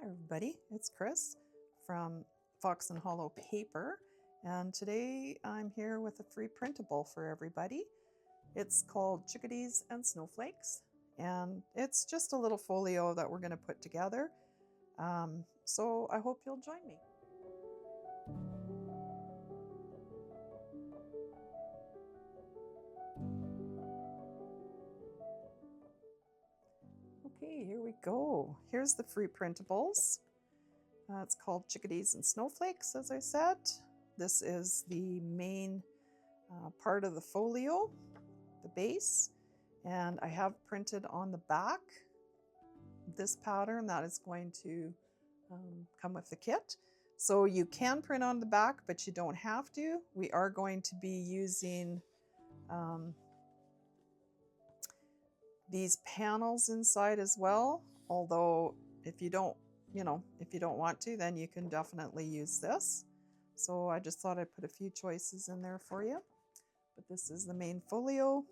Everybody, it's Chris from Fox and Hollow Paper, and today I'm here with a free printable for everybody. It's called Chickadees and Snowflakes, and it's just a little folio that we're going to put together. So I hope you'll join me. Okay, here we go. Here's the free printables. It's called Chickadees and Snowflakes, as I said. This is the main part of the folio, the base, and I have printed on the back this pattern that is going to come with the kit. So you can print on the back, but you don't have to. We are going to be using these panels inside as well, although if you don't want to, then you can definitely use this. So I just thought I'd put a few choices in there for you. But this is the main folio,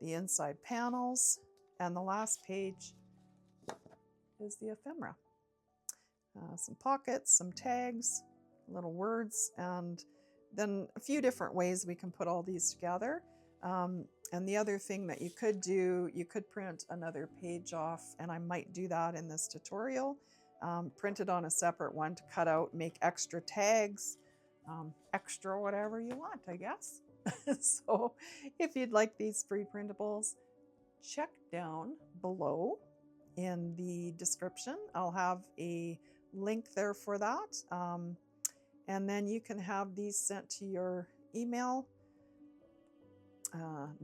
the inside panels, and the last page is the ephemera. Some pockets, some tags, little words, and then a few different ways we can put all these together. And the other thing that you could do, you could print another page off, and I might do that in this tutorial. Print it on a separate one to cut out, make extra tags, extra whatever you want, I guess. So if you'd like these free printables, check down below in the description. I'll have a link there for that. And then you can have these sent to your email.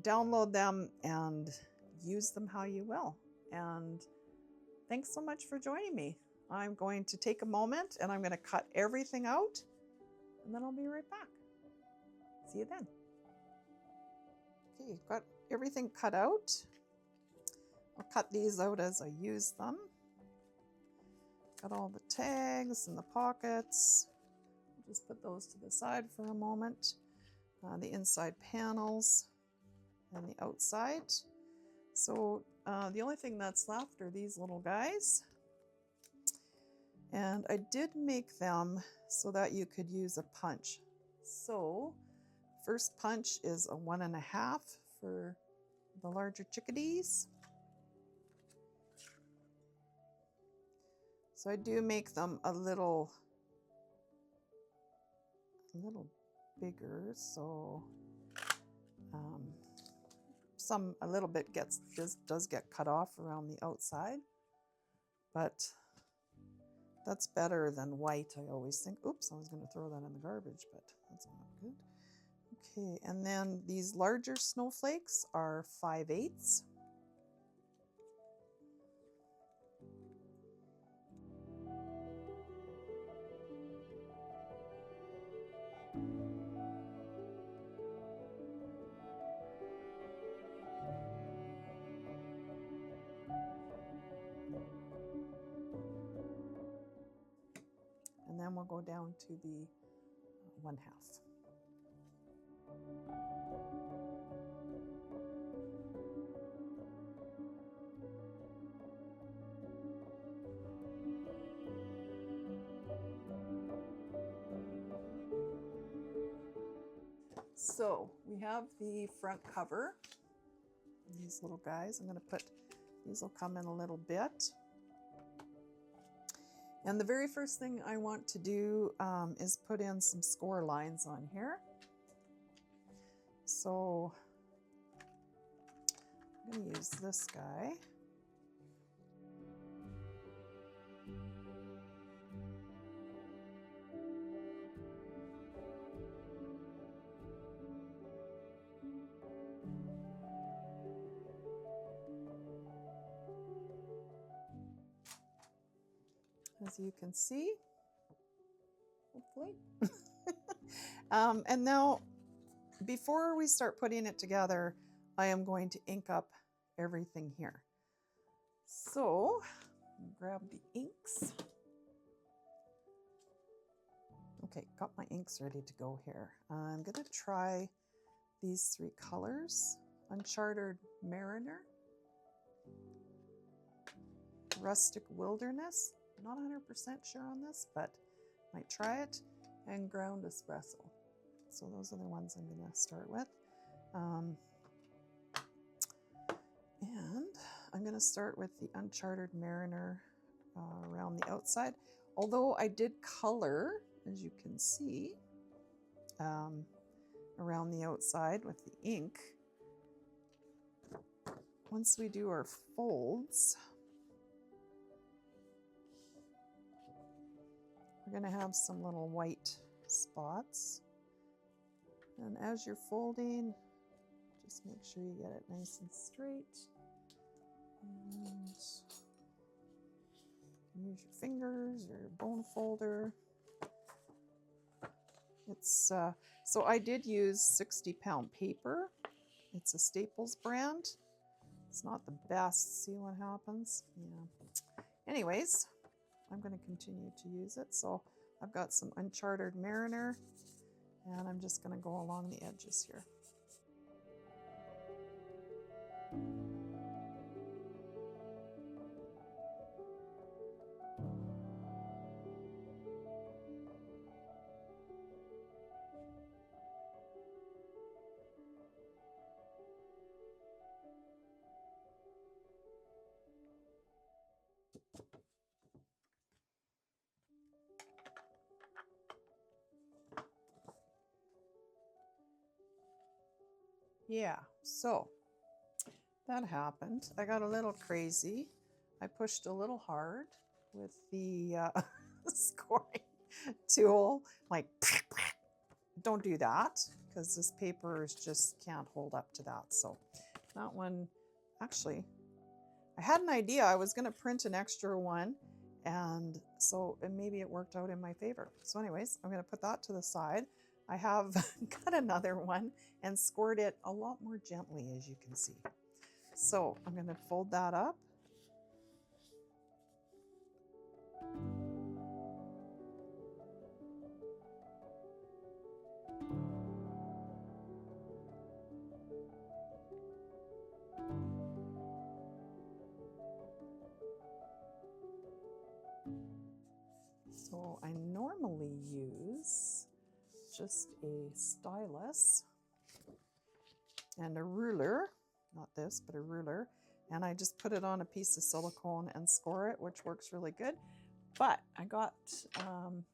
Download them and use them how you will. And thanks so much for joining me. I'm going to take a moment and I'm going to cut everything out, and then I'll be right back. See you then. Okay, you've got everything cut out. I'll cut these out as I use them. Got all the tags and the pockets. I'll just put those to the side for a moment. The inside panels and the outside. So the only thing that's left are these little guys. And I did make them so that you could use a punch. So first punch is a 1.5 for the larger chickadees. So I do make them a little bigger, so a little bit does get cut off around the outside, but that's better than white, I always think. Oops, I was going to throw that in the garbage, but that's not good. Okay, and then these larger snowflakes are 5/8. And then we'll go down to the 1/2. So we have the front cover, these little guys. I'm going to put, these will come in a little bit. And the very first thing I want to do is put in some score lines on here. So I'm going to use this guy. As you can see, hopefully. And now, before we start putting it together, I am going to ink up everything here. So, grab the inks. Okay, got my inks ready to go here. I'm going to try these 3 colors: Uncharted Mariner, Rustic Wilderness, not 100% sure on this, but might try it. And ground espresso. So those are the ones I'm going to start with. And I'm going to start with the Uncharted Mariner around the outside. Although I did color, as you can see, around the outside with the ink. Once we do our folds, we're going to have some little white spots. And as you're folding, just make sure you get it nice and straight. And use your fingers or your bone folder. It's so I did use 60-pound paper. It's a Staples brand. It's not the best. See what happens? Yeah. Anyways, I'm going to continue to use it. So I've got some Uncharted Mariner, and I'm just going to go along the edges here. Yeah, so that happened. I got a little crazy. I pushed a little hard with the scoring tool. Like, don't do that, because this paper just can't hold up to that. So that one, actually, I had an idea. I was going to print an extra one, and so maybe it worked out in my favor. So anyways, I'm going to put that to the side. I have got another one and scored it a lot more gently, as you can see. So I'm going to fold that up. So I normally use just a stylus and a ruler, not this, but a ruler. And I just put it on a piece of silicone and score it, which works really good. But I got,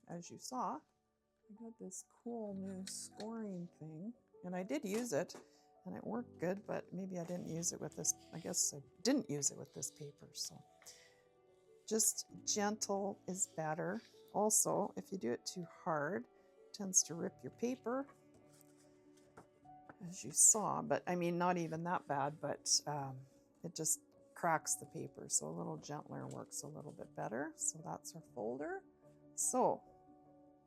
as you saw, I got this cool new scoring thing, and I did use it, and it worked good, but maybe I didn't use it with this. I guess I didn't use it with this paper, so just gentle is better. Also, if you do it too hard, it tends to rip your paper, as you saw, but I mean, not even that bad, but it just cracks the paper, so a little gentler works a little bit better. So that's our folder. So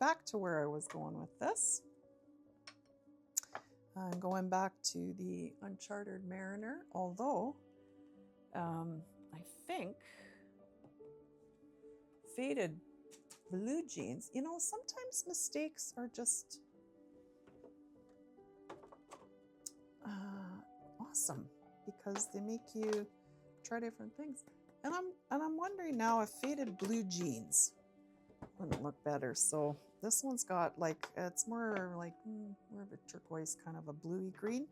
back to where I was going with this. I'm going back to the Uncharted Mariner, although I think faded blue jeans, you know, sometimes mistakes are just awesome because they make you try different things. And I'm wondering now if faded blue jeans wouldn't look better. So this one's got like, it's more like more of a turquoise, kind of a bluey green.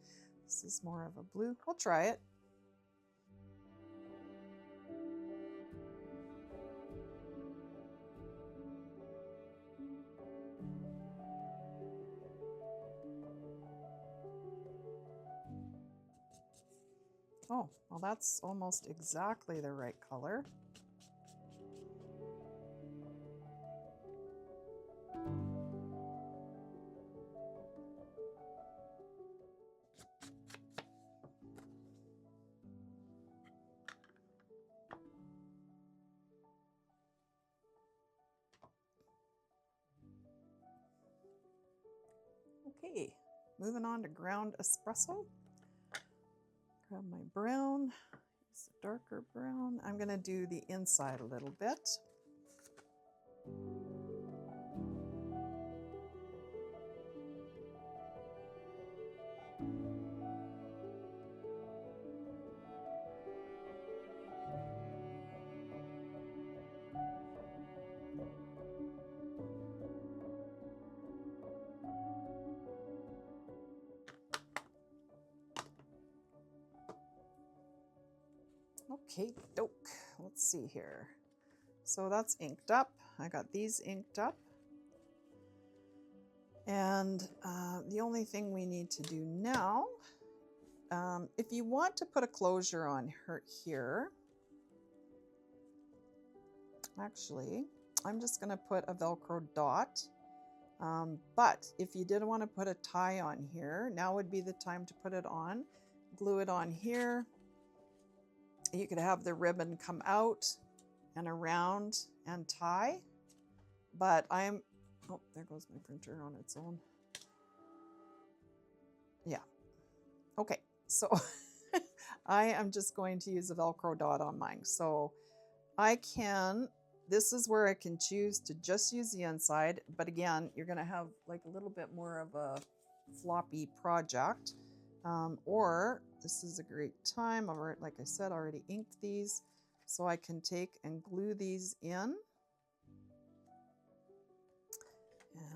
This is more of a blue. I'll try it. Oh, well, that's almost exactly the right color. Okay, moving on to ground espresso. Grab my brown, it's a darker brown. I'm gonna do the inside a little bit. Okay, doke. Let's see here. So that's inked up. I got these inked up. And the only thing we need to do now, if you want to put a closure on her here, actually, I'm just going to put a Velcro dot. But if you did want to put a tie on here, now would be the time to put it on. Glue it on here. You could have the ribbon come out and around and tie. But oh, there goes my printer on its own. Yeah. Okay, so I am just going to use a Velcro dot on mine. So this is where I can choose to just use the inside, but again, you're gonna have like a little bit more of a floppy project. Or this is a great time, like I said, I already inked these, so I can take and glue these in.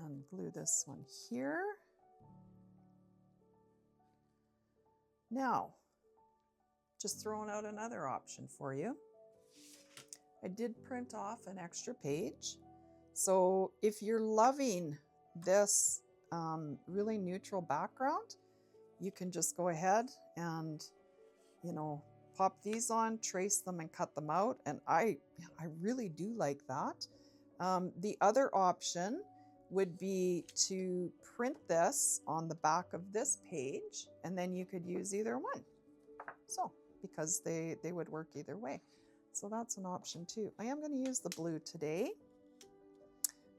And glue this one here. Now, just throwing out another option for you. I did print off an extra page. So if you're loving this really neutral background, you can just go ahead and, pop these on, trace them and cut them out. And I really do like that. The other option would be to print this on the back of this page, and then you could use either one. So, because they would work either way. So that's an option too. I am going to use the blue today.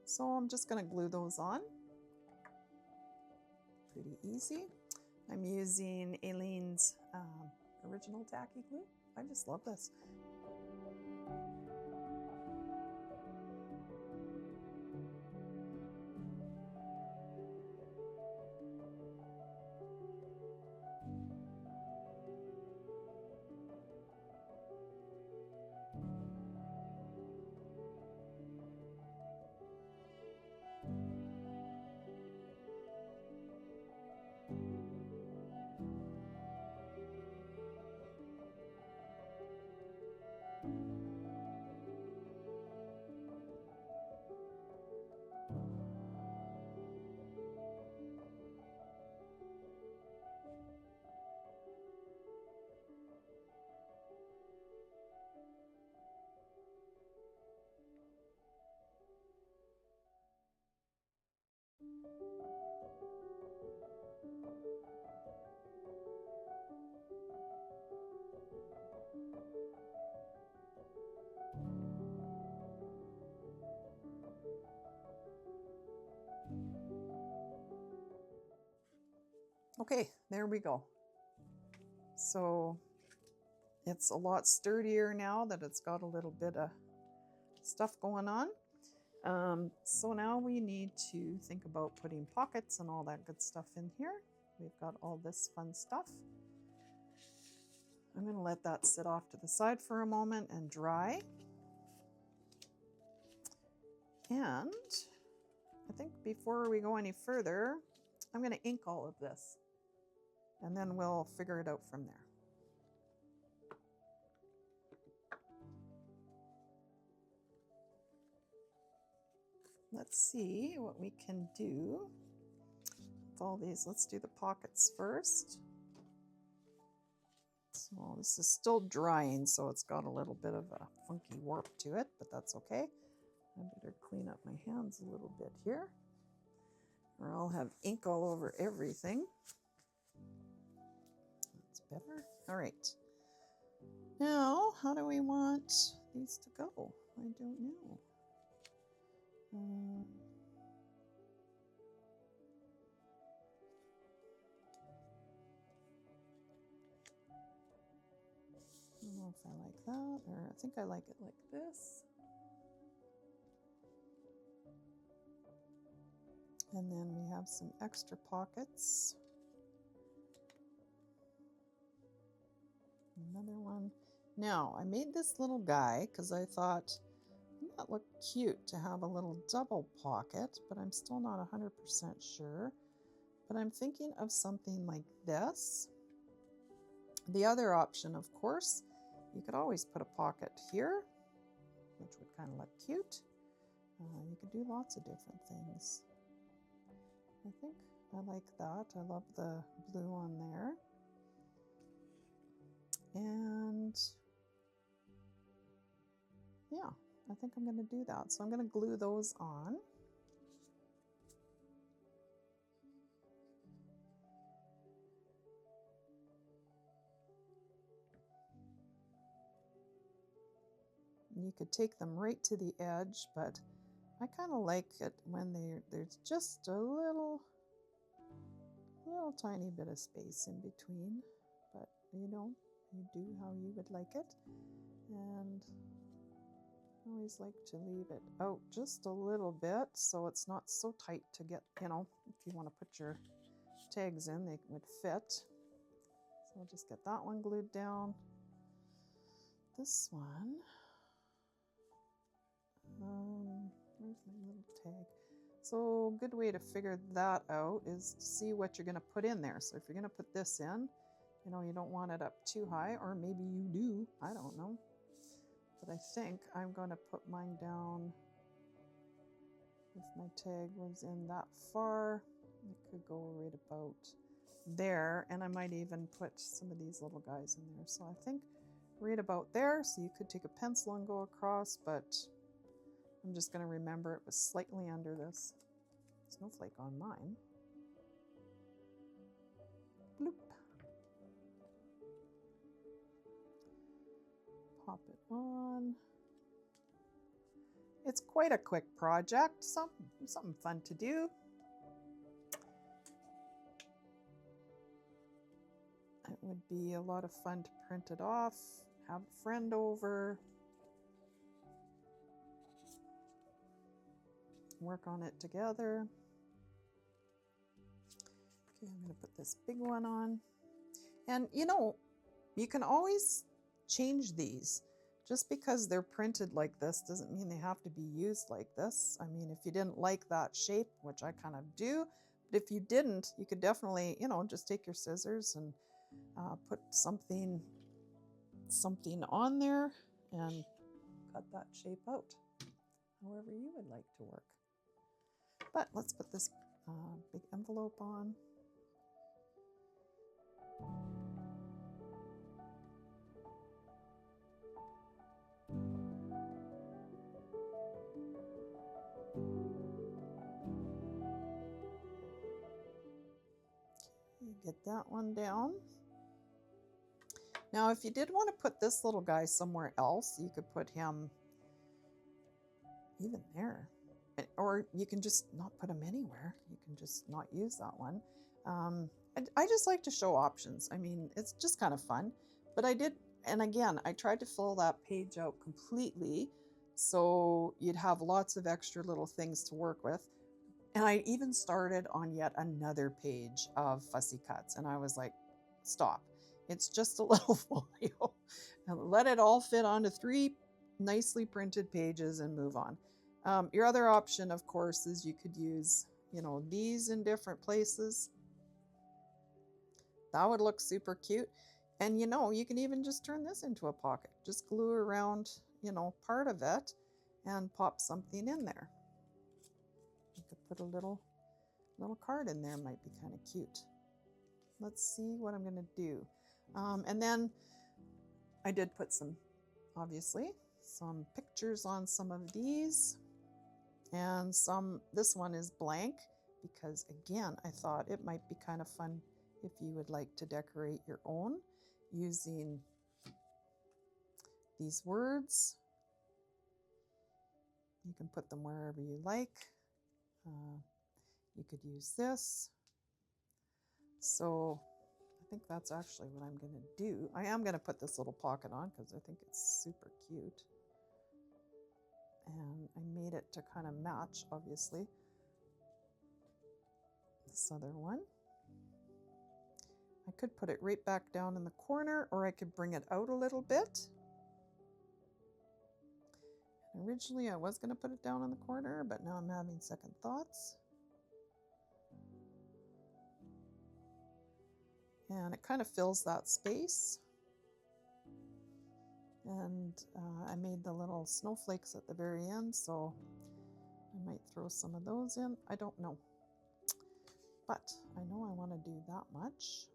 So I'm just going to glue those on. Pretty easy. I'm using Aileen's original tacky glue. I just love this. Okay, there we go. So it's a lot sturdier now that it's got a little bit of stuff going on. So now we need to think about putting pockets and all that good stuff in here. We've got all this fun stuff. I'm going to let that sit off to the side for a moment and dry. And I think before we go any further, I'm going to ink all of this. And then we'll figure it out from there. Let's see what we can do with all these. Let's do the pockets first. So this is still drying, so it's got a little bit of a funky warp to it, but that's okay. I better clean up my hands a little bit here, or I'll have ink all over everything. That's better. All right. Now, how do we want these to go? I don't know. I don't know if I like that, or I think I like it like this. And then we have some extra pockets. Another one. Now, I made this little guy because I thought that looked cute to have a little double pocket, but I'm still not 100% sure. But I'm thinking of something like this. The other option, of course, you could always put a pocket here, which would kind of look cute. You could do lots of different things. I think I like that. I love the blue on there. And yeah, I think I'm going to do that. So I'm going to glue those on. You could take them right to the edge, but I kind of like it when there's just a little tiny bit of space in between. But you know, you do how you would like it. And I always like to leave it out just a little bit so it's not so tight to get, you know, if you want to put your tags in, they would fit. So I'll just get that one glued down. This one, where's my little tag? So a good way to figure that out is to see what you're going to put in there. So if you're going to put this in, you know, you don't want it up too high, or maybe you do, I don't know. But I think I'm going to put mine down. If my tag was in that far, it could go right about there, and I might even put some of these little guys in there. So I think right about there. So you could take a pencil and go across, but I'm just going to remember it was slightly under this snowflake on mine. Bloop. Pop it on. It's quite a quick project, something fun to do. It would be a lot of fun to print it off, have a friend over, work on it together. Okay, I'm going to put this big one on. And you know, you can always change these. Just because they're printed like this doesn't mean they have to be used like this. I mean, if you didn't like that shape, which I kind of do, but if you didn't, you could definitely, you know, just take your scissors and put something on there and cut that shape out, however you would like to work. But let's put this big envelope on. Get that one down. Now, if you did want to put this little guy somewhere else, you could put him even there. Or you can just not put him anywhere. You can just not use that one. I just like to show options. I mean, it's just kind of fun. But I did, and again, I tried to fill that page out completely so you'd have lots of extra little things to work with. And I even started on yet another page of fussy cuts. And I was like, stop. It's just a little folio. And let it all fit onto 3 nicely printed pages and move on. Your other option, of course, is you could use, you know, these in different places. That would look super cute. And, you know, you can even just turn this into a pocket. Just glue around, you know, part of it and pop something in there. You could put a little card in there, might be kind of cute. Let's see what I'm going to do. And then I did put obviously, some pictures on some of these. And this one is blank because, again, I thought it might be kind of fun if you would like to decorate your own using these words. You can put them wherever you like. You could use this. So I think that's actually what I'm going to do. I am going to put this little pocket on because I think it's super cute. And I made it to kind of match, obviously, this other one. I could put it right back down in the corner, or I could bring it out a little bit. Originally, I was going to put it down in the corner, but now I'm having second thoughts. And it kind of fills that space. And I made the little snowflakes at the very end, so I might throw some of those in. I don't know. But I know I want to do that much.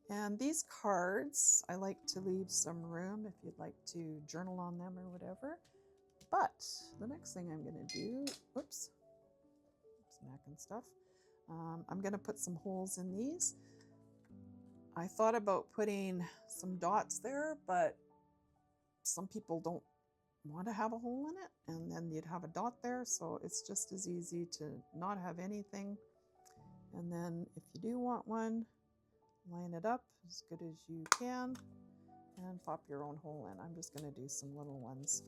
And these cards, I like to leave some room if you'd like to journal on them or whatever. But the next thing I'm going to do, oops, smacking stuff. I'm going to put some holes in these. I thought about putting some dots there, but some people don't want to have a hole in it, and then you'd have a dot there, so it's just as easy to not have anything. And then if you do want one, line it up as good as you can and pop your own hole in. I'm just going to do some little ones.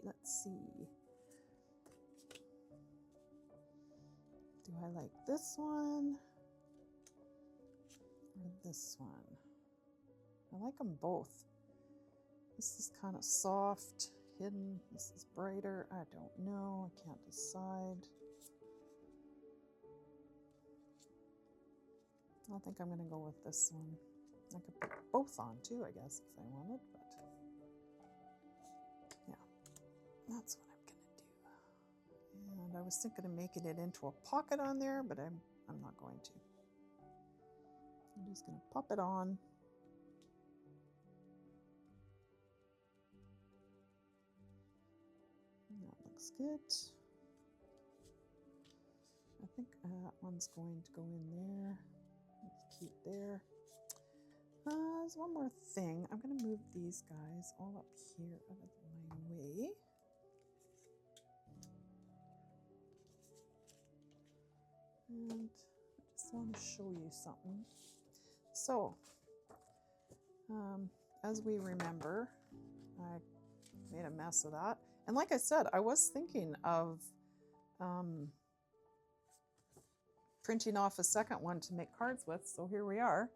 Let's see. Do I like this one or this one? I like them both. This is kind of soft, hidden. This is brighter. I don't know. I can't decide. I think I'm going to go with this one. I could put both on too, I guess, if I wanted, but yeah, that's what I'm going to do. And I was thinking of making it into a pocket on there, but I'm not going to. I'm just going to pop it on. That looks good. I think that one's going to go in there. It's cute there. There's one more thing. I'm going to move these guys all up here out of my way. And I just want to show you something. So, as we remember, I made a mess of that. And like I said, I was thinking of printing off a second one to make cards with, so here we are.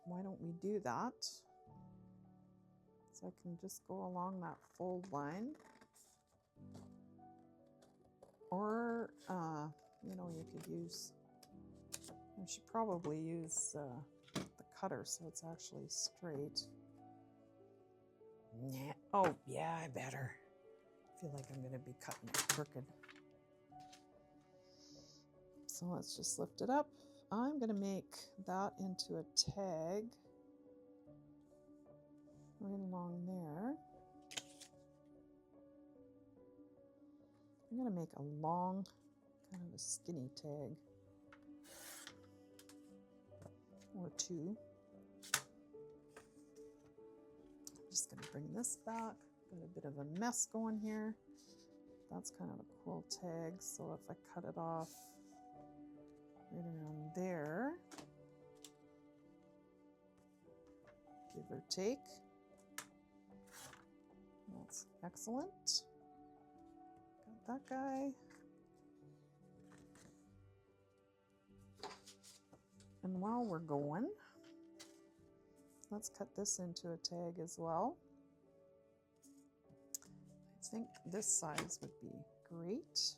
Why don't we do that? So I can just go along that fold line. Or, you know, you could use, I should probably use the cutter so it's actually straight. Nah. Oh, yeah, I better. I feel like I'm going to be cutting it crooked. So let's just lift it up. I'm going to make that into a tag right along there. I'm going to make a long, kind of a skinny tag. Or two. I'm just going to bring this back. Got a bit of a mess going here. That's kind of a cool tag. So if I cut it off right around there, give or take. That's excellent. Got that guy. And while we're going, let's cut this into a tag as well. I think this size would be great. So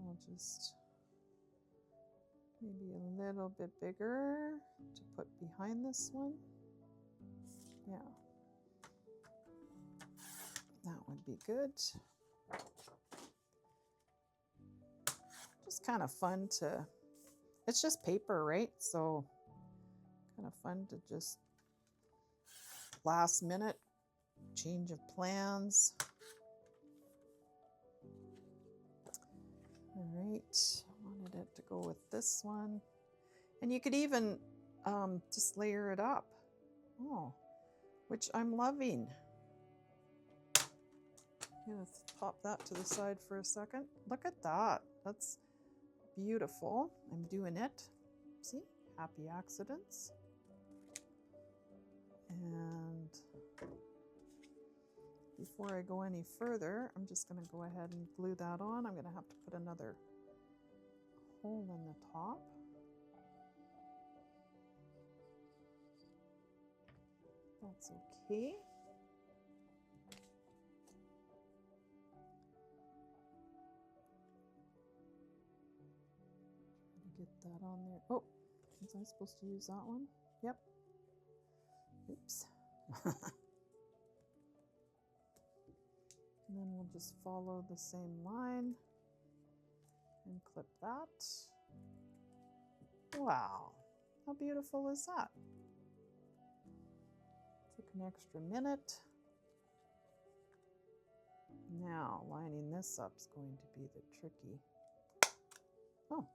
I'll just maybe a little bit bigger to put behind this one. Yeah. That would be good. Just kind of fun to, it's just paper, right? So kind of fun to just last minute change of plans. All right, I wanted it to go with this one. And you could even just layer it up. Oh, which I'm loving. Let's pop that to the side for a second. Look at that. That's beautiful. I'm doing it. See? Happy accidents. And before I go any further, I'm just going to go ahead and glue that on. I'm going to have to put another hole in the top. That's okay. Get that on there. Oh, was I supposed to use that one? Yep. Oops. And then we'll just follow the same line and clip that. Wow, how beautiful is that? Took an extra minute. Now lining this up is going to be the tricky. Oh,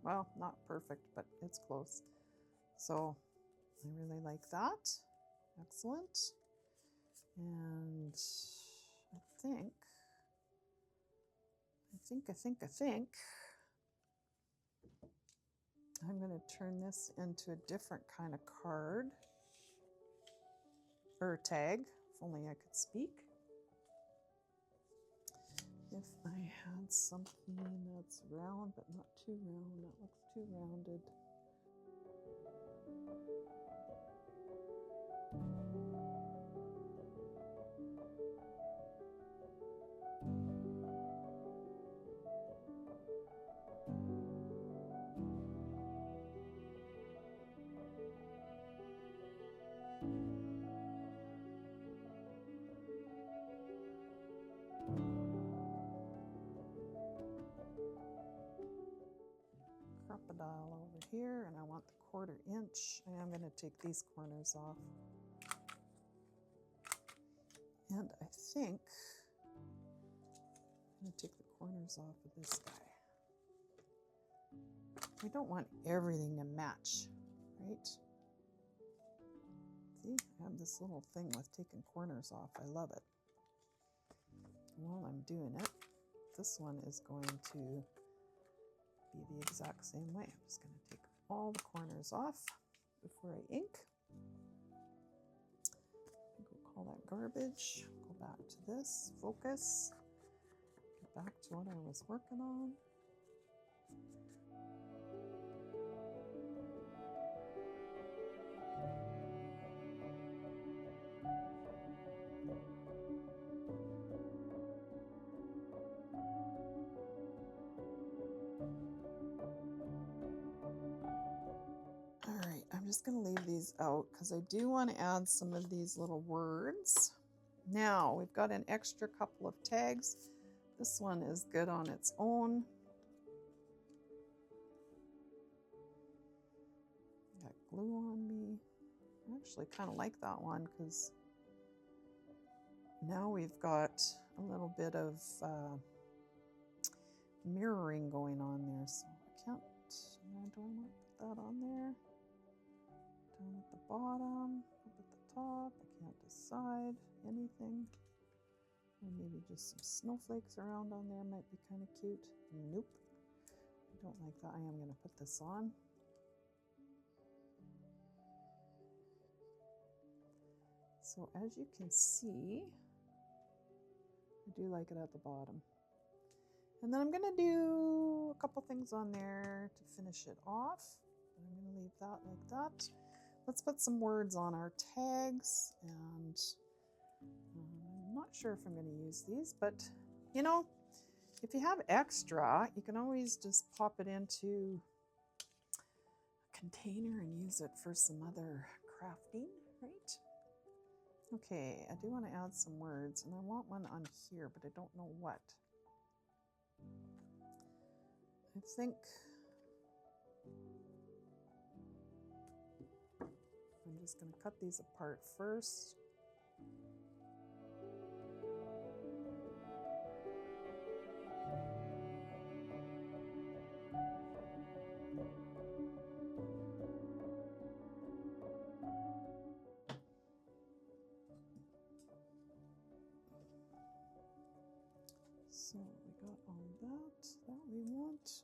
well, not perfect, but it's close. So I really like that. Excellent. And I think I'm going to turn this into a different kind of card or tag, if only I could speak. If I had something that's round but not too round, that looks too rounded. Crocodile over here, and I want the 1/4 inch. I am going to take these corners off. And I think I'm going to take the corners off of this guy. We don't want everything to match, right? See, I have this little thing with taking corners off. I love it. While I'm doing it, this one is going to be the exact same way. I'm just going to take all the corners off before I ink. I think we'll call that garbage. Go back to this, focus, get back to what I was working on. Alright, I'm just going to leave these out because I do want to add some of these little words. Now, we've got an extra couple of tags. This one is good on its own. Got glue on me. I actually kind of like that one because now we've got a little bit of mirroring going on there. So I can't, do I want to put that on there? Down at the bottom, up at the top, I can't decide anything. Or maybe just some snowflakes around on there might be kind of cute. Nope, I don't like that. I am going to put this on. So as you can see, I do like it at the bottom. And then I'm going to do a couple things on there to finish it off. I'm going to leave that like that. Let's put some words on our tags, and I'm not sure if I'm going to use these, but you know, if you have extra, you can always just pop it into a container and use it for some other crafting, right? Okay, I do want to add some words, and I want one on here, but I don't know what. I think I'm just going to cut these apart first. So we got all that we want.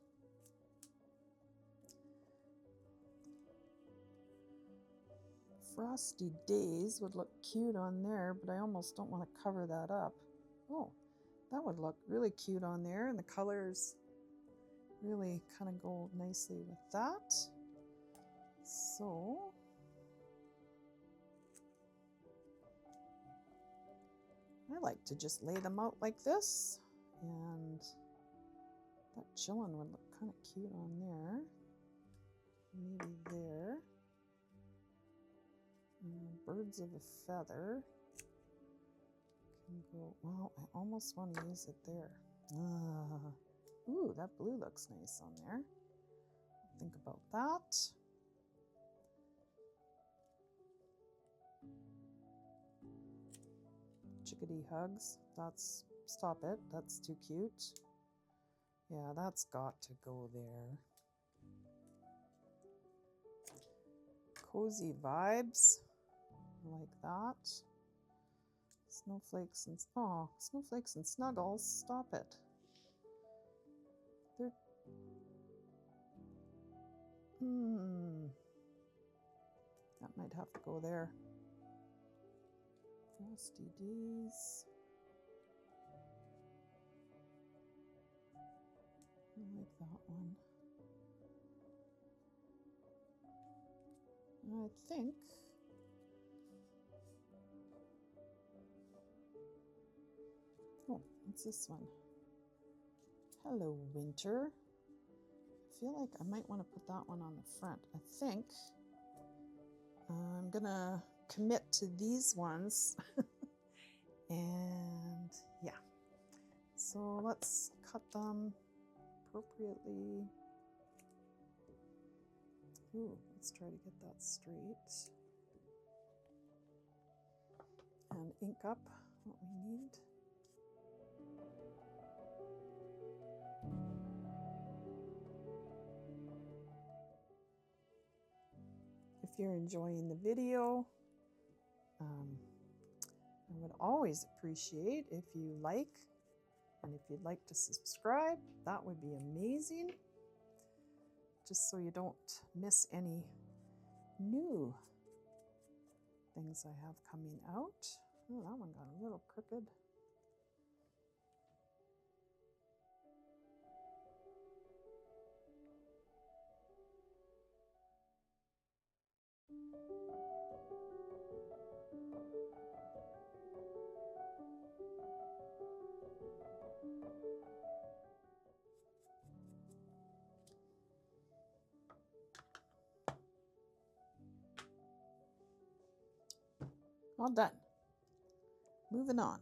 Frosty Days would look cute on there, but I almost don't want to cover that up. Oh, that would look really cute on there, and the colors really kind of go nicely with that. So I like to just lay them out like this, and that chillin would look kind of cute on there. Maybe there. Birds of a feather can go, well, I almost want to use it there. Ooh, that blue looks nice on there. Think about that. Chickadee hugs. That's, stop it. That's too cute. Yeah, that's got to go there. Cozy vibes. Like that. Snowflakes and, oh, snowflakes and snuggles. Stop it. They're, that might have to go there. Frosty Days. I like that one. I think oh, what's this one? Hello, Winter. I feel like I might want to put that one on the front. I think I'm gonna commit to these ones. And yeah, so let's cut them appropriately. Ooh, let's try to get that straight. And ink up what we need. If you're enjoying the video, I would always appreciate if you like, and if you'd like to subscribe, that would be amazing. Just so you don't miss any new things I have coming out. Oh, that one got a little crooked. All done. Moving on.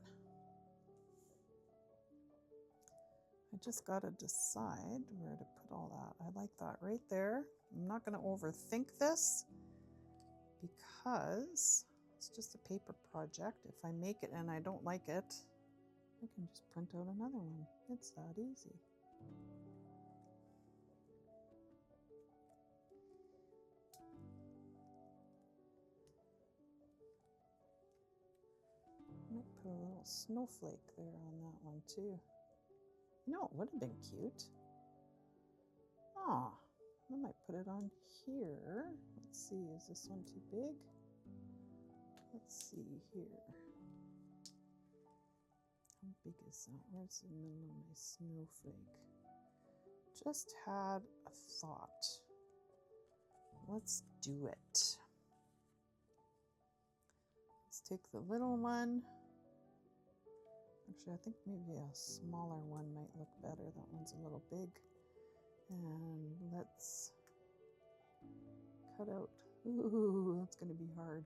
I just got to decide where to put all that. I like that right there. I'm not going to overthink this because it's just a paper project. If I make it and I don't like it, I can just print out another one. It's that easy. I might put a little snowflake there on that one too. No, it would have been cute. Ah, I might put it on here. Let's see, is this one too big? Let's see here. How big is that? Where's the middle of my snowflake? Just had a thought. Let's do it. Let's take the little one. Actually, I think maybe a smaller one might look better. That one's a little big. And let's cut out, ooh, that's going to be hard.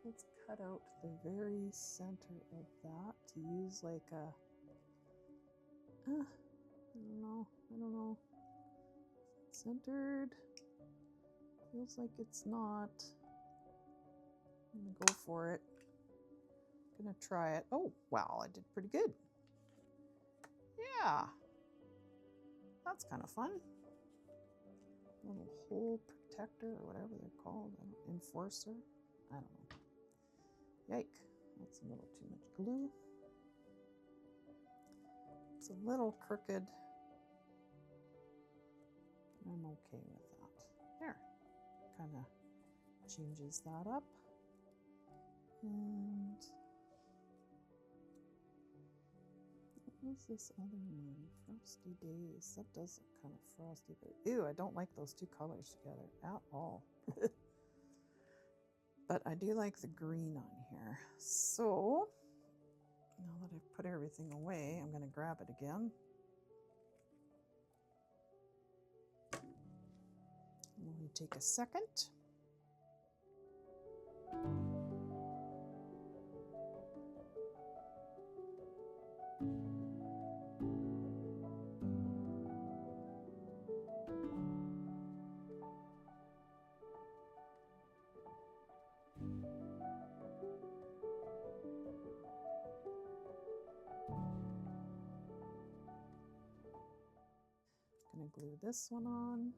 Let's cut out the very center of that to use like a, I don't know. Centered. Feels like it's not. I'm going to go for it. Gonna try it. Oh, wow, I did pretty good. Yeah, that's kind of fun. Little hole protector or whatever they're called. Enforcer. I don't know. Yike, that's a little too much glue. It's a little crooked. I'm okay with that. There, kind of changes that up. And what's this other one? Frosty Days. That does look kind of frosty, but ew, I don't like those two colors together at all. But I do like the green on here. So put everything away, I'm going to grab it again. Only take a second. Going to glue this one on.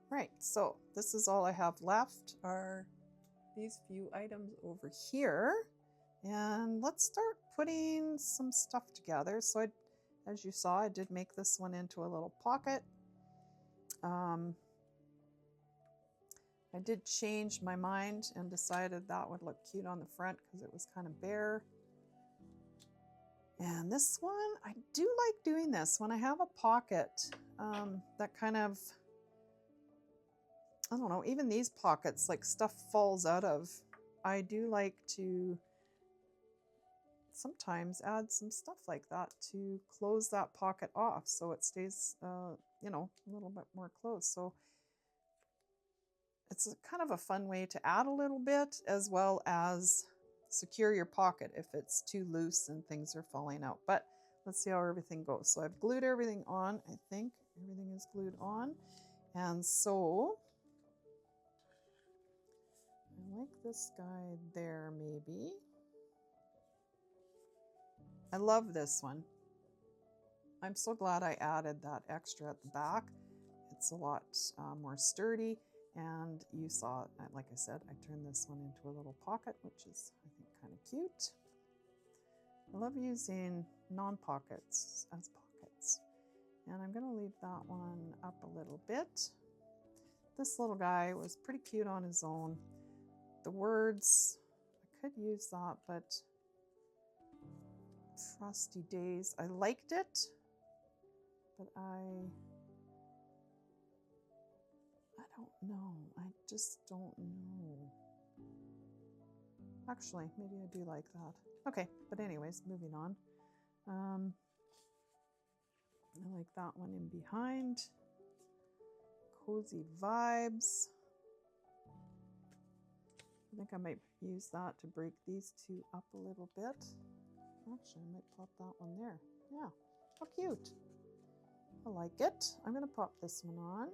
Right, so this is all I have left are these few items over here. And let's start putting some stuff together. So as you saw, I did make this one into a little pocket. I did change my mind and decided that would look cute on the front because it was kind of bare. And this one, I do like doing this when I have a pocket that kind of, I don't know, even these pockets, like stuff falls out of. I do like to sometimes add some stuff like that to close that pocket off so it stays, you know, a little bit more closed. So it's kind of a fun way to add a little bit as well as secure your pocket if it's too loose and things are falling out. But let's see how everything goes. So I've glued everything on. I think everything is glued on. And so I like this guy there maybe. I love this one. I'm so glad I added that extra at the back. It's a lot more sturdy. And you saw, like I said, I turned this one into a little pocket, which is, I think, kind of cute. I love using non-pockets as pockets. And I'm going to leave that one up a little bit. This little guy was pretty cute on his own. The words, I could use that, but Frosty Days, I liked it, but I don't know. I just don't know. Actually, maybe I do like that. Okay, but anyways, moving on. I like that one in behind. Cozy vibes. I think I might use that to break these two up a little bit. Actually, I might pop that one there. Yeah, how cute. I like it. I'm going to pop this one on.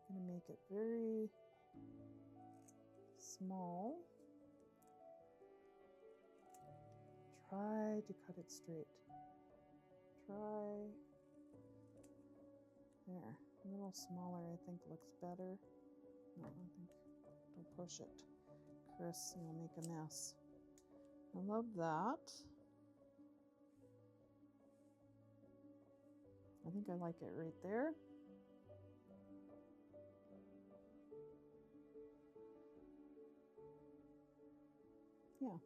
I'm going to make it very small. Try to cut it straight. Try. There. A little smaller, I think, looks better. No, I think, don't push it, Chris, you'll make a mess. I love that. I think I like it right there. Yeah.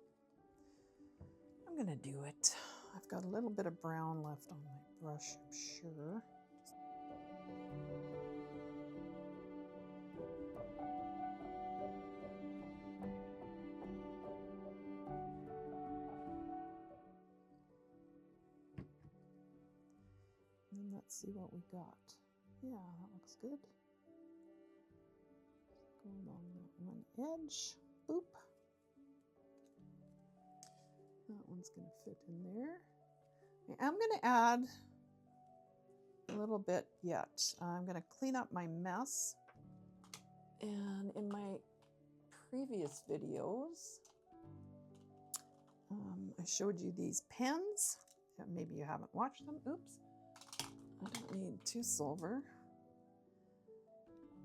I'm gonna do it. I've got a little bit of brown left on my brush, I'm sure. And let's see what we got. Yeah, that looks good. Go along that one edge. Boop. That one's going to fit in there. I'm going to add a little bit yet. I'm going to clean up my mess. And in my previous videos, I showed you these pens. Maybe you haven't watched them. Oops. I don't need two silver.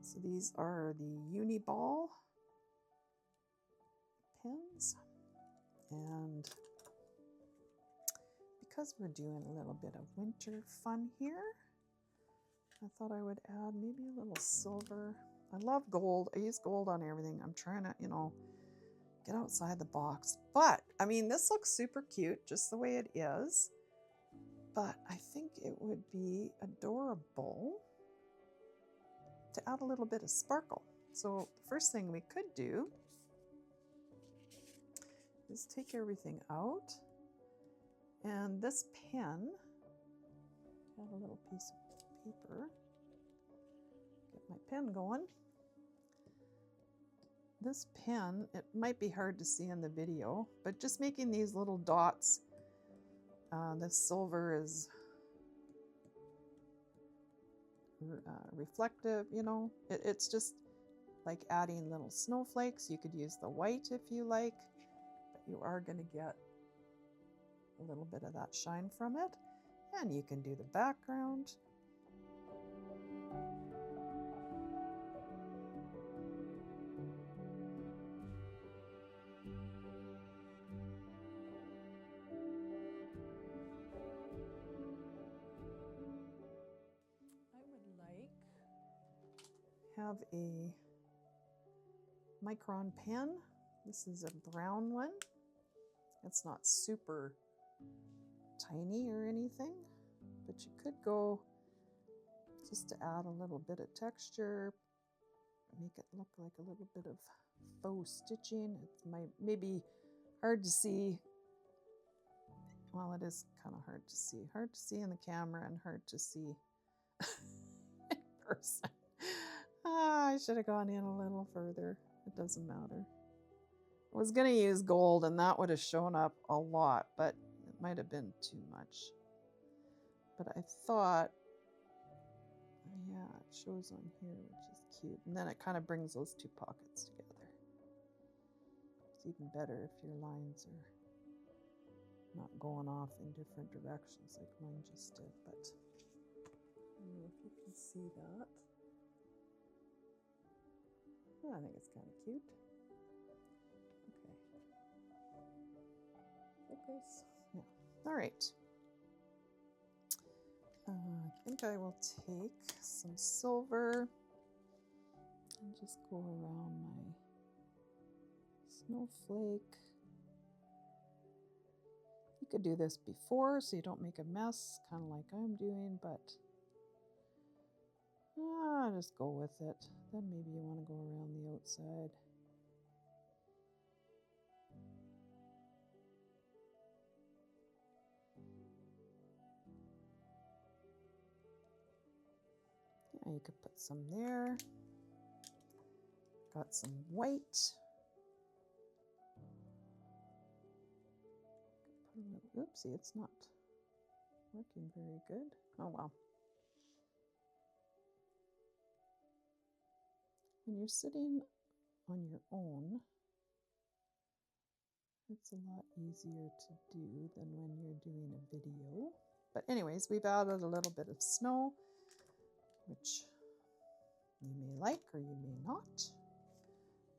So these are the Uniball pens. And because we're doing a little bit of winter fun here, I thought I would add maybe a little silver. I love gold. I use gold on everything. I'm trying to, get outside the box. But, I mean, this looks super cute just the way it is. But I think it would be adorable to add a little bit of sparkle. So the first thing we could do is take everything out. And this pen, add a little piece of paper. Get my pen going. This pen, it might be hard to see in the video, but just making these little dots. The silver is reflective, it's just like adding little snowflakes. You could use the white if you like, but you are going to get a little bit of that shine from it. And you can do the background. Have a micron pen. This is a brown one. It's not super tiny or anything, but you could go just to add a little bit of texture, make it look like a little bit of faux stitching. It might be hard to see. Well, it is kind of hard to see. Hard to see in the camera and hard to see in person. I should have gone in a little further. It doesn't matter. I was going to use gold and that would have shown up a lot, but it might have been too much. But I thought, yeah, it shows on here, which is cute. And then it kind of brings those two pockets together. It's even better if your lines are not going off in different directions like mine just did. But I don't know if you can see that. I think it's kind of cute. Okay. Focus. Yeah. All right. I think I will take some silver and just go around my snowflake. You could do this before so you don't make a mess, kind of like I'm doing, but just go with it. Then maybe you want to go around the outside. you could put some there. Got some white. Oopsie, it's not working very good. Oh well. When you're sitting on your own, it's a lot easier to do than when you're doing a video. But anyways, we've added a little bit of snow, which you may like or you may not.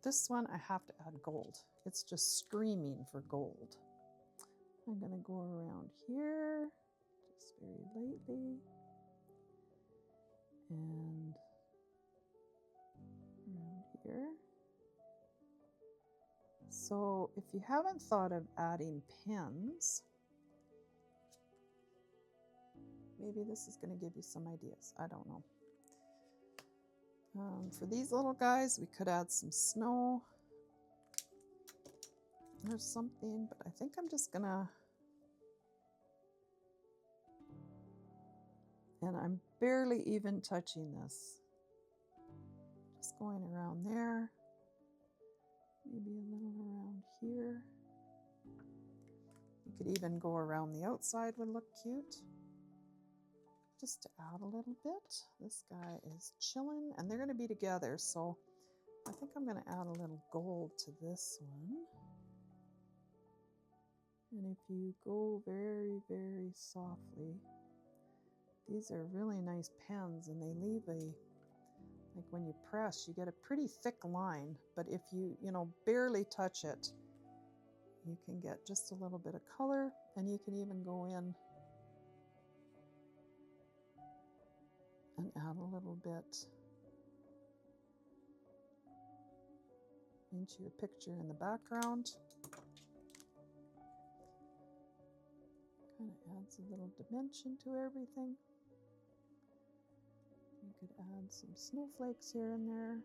This one I have to add gold. It's just screaming for gold. I'm going to go around here, just very lightly, and around here. So if you haven't thought of adding pens, maybe this is going to give you some ideas. I don't know. For these little guys, we could add some snow or something, but I think I'm just gonna, and I'm barely even touching this. Just going around there, maybe a little around here. You could even go around the outside, would look cute. Just to add a little bit. This guy is chilling, and they're going to be together, so I think I'm going to add a little gold to this one. And if you go very, very softly, these are really nice pens, and they leave a, like when you press, you get a pretty thick line, but if you barely touch it, you can get just a little bit of color, and you can even go in and add a little bit into your picture in the background. Kind of adds a little dimension to everything. You could add some snowflakes here and there.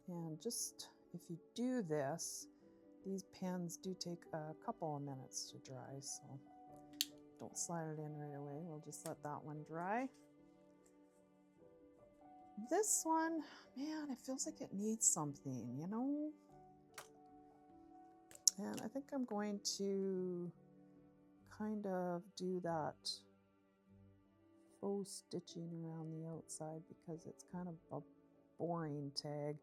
And just, if you do this, these pens do take a couple of minutes to dry, so don't slide it in right away. We'll just let that one dry. This one, man, it feels like it needs something, you know? And I think I'm going to kind of do that faux stitching around the outside because it's kind of a boring tag.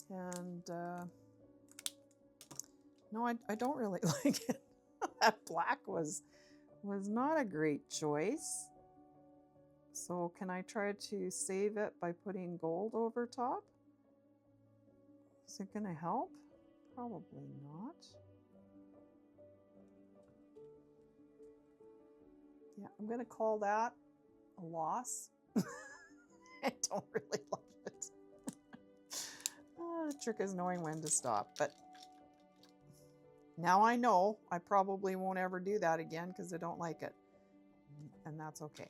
And no, I don't really like it. That black was not a great choice. So can I try to save it by putting gold over top? Is it going to help? Probably not. Yeah, I'm going to call that a loss. I don't really love it. The trick is knowing when to stop, but now I know I probably won't ever do that again because I don't like it, and that's okay.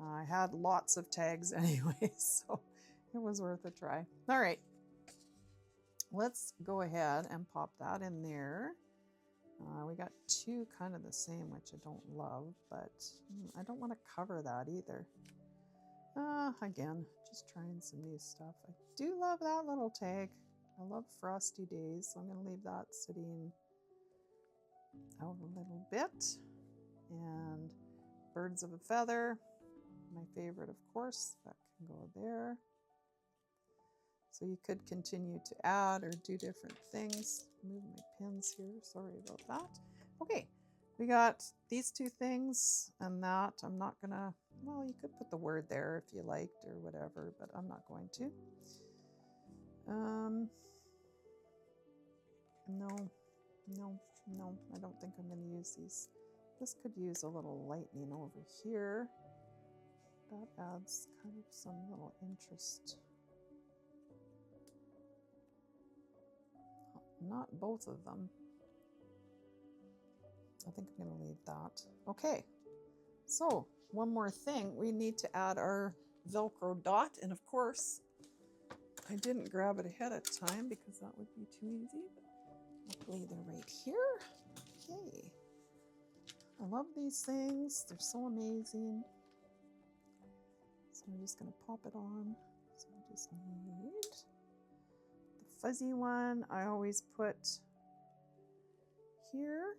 I had lots of tags anyway, so it was worth a try. All right, let's go ahead and pop that in there. We got two kind of the same, which I don't love, but I don't want to cover that either. Again, just trying some new stuff. I do love that little tag. I love Frosty Days, so I'm going to leave that sitting out a little bit. And birds of a feather. My favorite, of course, that can go there. So you could continue to add or do different things. Move my pins here, sorry about that. Okay, we got these two things and that. I'm not gonna, well, you could put the word there if you liked or whatever, but I'm not going to. No, I don't think I'm gonna use these. This could use a little lightning over here. That adds kind of some little interest. Not both of them. I think I'm going to leave that. Okay, so one more thing. We need to add our Velcro dot. And of course, I didn't grab it ahead of time because that would be too easy. But luckily, they're right here. Okay. I love these things. They're so amazing. So I'm just going to pop it on. So I just need the fuzzy one. I always put here.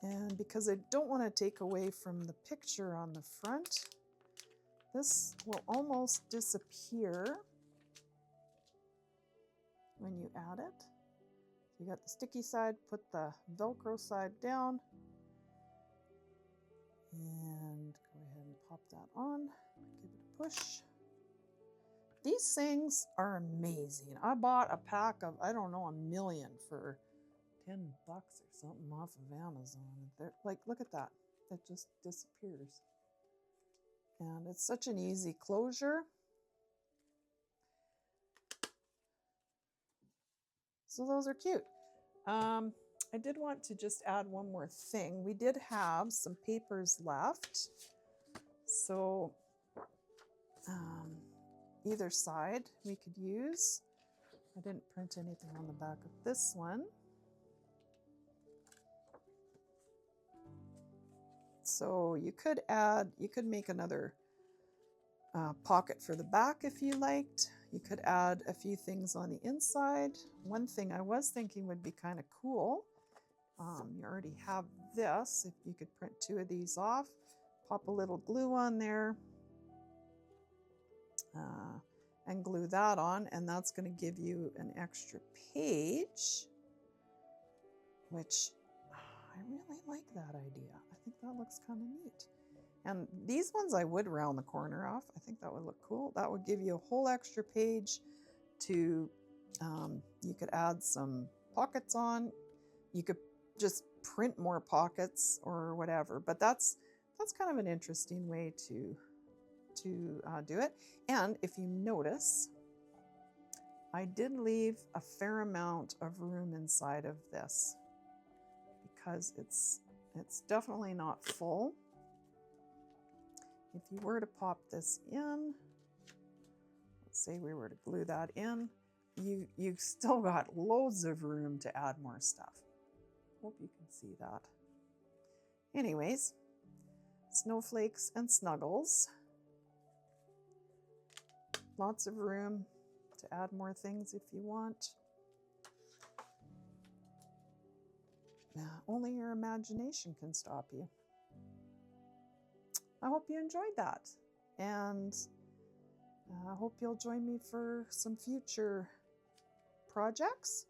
And because I don't want to take away from the picture on the front, this will almost disappear when you add it. You got the sticky side, put the Velcro side down, and go ahead and pop that on. Give it a push. These things are amazing. I bought a pack of, I don't know, 1,000,000 for $10 or something off of Amazon. They're like, look at that. It just disappears. And it's such an easy closure. So those are cute. I did want to just add one more thing. We did have some papers left. So either side we could use. I didn't print anything on the back of this one. So you could make another pocket for the back if you liked. You could add a few things on the inside. One thing I was thinking would be kind of cool. You already have this. If you could print 2 of these off, pop a little glue on there, and glue that on, and that's going to give you an extra page, which I really like that idea. I think that looks kind of neat. And these ones I would round the corner off. I think that would look cool. That would give you a whole extra page to, you could add some pockets on. You could just print more pockets or whatever. But that's kind of an interesting way to do it. And if you notice, I did leave a fair amount of room inside of this because it's definitely not full. If you were to pop this in, let's say we were to glue that in, you've still got loads of room to add more stuff. Hope you can see that. Anyways, snowflakes and snuggles. Lots of room to add more things if you want. Only your imagination can stop you. I hope you enjoyed that, and I hope you'll join me for some future projects.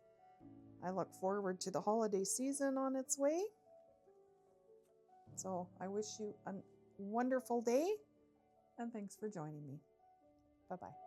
I look forward to the holiday season on its way. So I wish you a wonderful day, and thanks for joining me. Bye-bye.